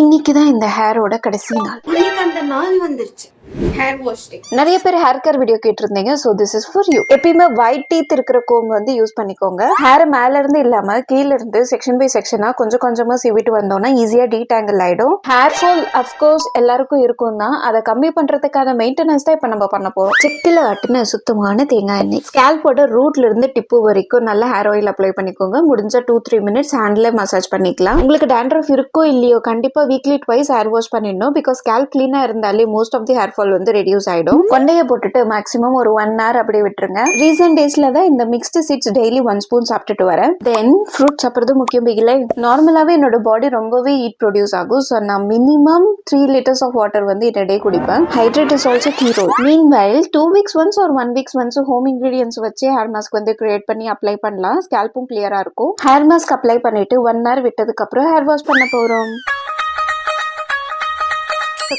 இன்னைக்கு தான் இந்த ஹேரோட கடைசி நாள். இன்னைக்கு அந்த நாள் வந்துருச்சு. ஹேர் வாஷ் டே. நிறைய பேர் ஹேர் கேர் வீடியோ கேட்டிருந்தீங்க. So this is for you. எப்பயுமே ஒயிட் டீத் இருக்கிற கோம் வந்து யூஸ் பண்ணிக்கோங்க. ஹேர் மேல இருந்து இல்லாம கீழ இருந்து செக்ஷன் பை செக்ஷனா கொஞ்சம் கொஞ்சமா சீவிட்டு வந்தோம்னா ஈஸியா டீடாங்கிள் ஆயிடும். ஹேர் ஃபால் அஃப்கோர்ஸ் எல்லாருக்கும் இருக்கும் தான். அதை கம்மி பண்றதுக்கான மெயின்டெனன்ஸ் தான் இப்ப நம்ம பண்ண போறோம். செக்கில ஆட்டின சுத்தமான தேங்காய் எண்ணெய் ஸ்கேல்போட ரூட்ல இருந்து டிப்பு வரைக்கும் நல்ல ஹேர் ஆயில் அப்ளை பண்ணிக்கோங்க. முடிஞ்ச 2-3 மினிட்ஸ் ஹேண்ட்ல மசாஜ் பண்ணிக்கலாம். உங்களுக்கு டேண்ட்ரஃப் இருக்கோ இல்லையோ கண்டிப்பா வீக்லி ட்வைஸ் ஹேர் வாஷ் பண்ணிடணும். பிகாஸ் ஸ்கேல்ப் கிளீனா இருந்தாலே most of the hair fall வந்து ரெடியூஸ் ஆயிடும். கொண்டைய போட்டுட்டு மேக்ஸிமம் ஒரு 1 hour அப்படியே விட்டுருங்க. ரீசன்ட் டேஸ்ல தான் இந்த மிக்ஸ்டு சீட்ஸ் டெய்லி 1 ஸ்பூன் சாப்பிட்டுட்டு வரேன். தென் ஃப்ரூட் சாப்பிடுறது முக்கியம். பிகிலே நார்மலாவே என்னோட பாடி ரொம்பவே ஹீட் ப்ரொடியூஸ் ஆகும். ஸோ நான் மினிமம் 3 liters ஆஃப் வாட்டர் வந்து இந்த டே குடிப்பேன். Hydrate is also key role. Meanwhile 2 weeks once or 1 week once home ingredients வச்சு ஹேர் மாஸ்க் வந்து கிரியேட் பண்ணி அப்ளை பண்ணலாம். ஸ்கேல்பும் கிளியரா இருக்கும். ஹேர் மாஸ்க் அப்ளை பண்ணிட்டு 1 hour விட்டதுக்கு அப்புறம் ஹேர் வாஷ் பண்ண போறோம்.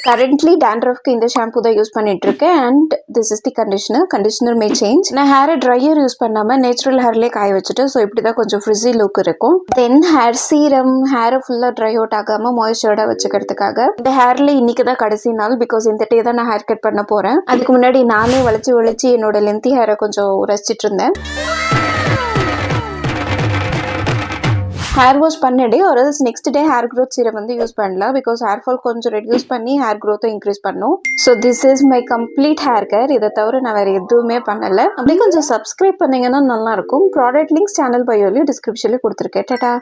கரண்ட்லி டேண்ட்ரஃப்க்கு இந்த ஷாம்பு தான் யூஸ் பண்ணிட்டு இருக்கேன். And this is the conditioner May change. நான் ஹேரை ட்ரையர் யூஸ் பண்ணாம நேச்சுரல் ஹேர்லேயே காய வச்சுட்டு ஸோ இப்படிதான் கொஞ்சம் ஃப்ரிஸி லுக் இருக்கும். தென் ஹேர் சீரம் ஹேரை ஃபுல்லா ட்ரை அவுட் ஆகாம மாய்ஸ்சர்டா வச்சுக்கிறதுக்காக இந்த ஹேர்ல இன்னைக்கு தான் கடைசி நாள். பிகாஸ் இந்த டே தான் நான் ஹேர் கட் பண்ண போறேன். அதுக்கு முன்னாடி நானே வளைச்சு என்னோட லென்த்தி ஹேரை கொஞ்சம் ரசிச்சிட்டு இருந்தேன். ஹேர் வாஷ் பண்ணடே ஒரு next day hair growth serum வந்து யூஸ் பண்ணலாம். பிகாஸ் ஹேர் ஃபால் கொஞ்சம் ரெடியூஸ் பண்ணி ஹேர் க்ரோத்தை இன்க்ரீஸ் பண்ணும். So this is my complete hair care. இதை தவிர நான் வேற எதுவுமே பண்ணல. அப்படியே கொஞ்சம் சப்ஸ்கிரைப் பண்ணீங்கன்னா நல்லா இருக்கும். ப்ராடக்ட் லிங்க்ஸ் சேனல் பயோலையும் டிஸ்கிரிப்ஷன்ல கொடுத்துருக்கேன். டாடா.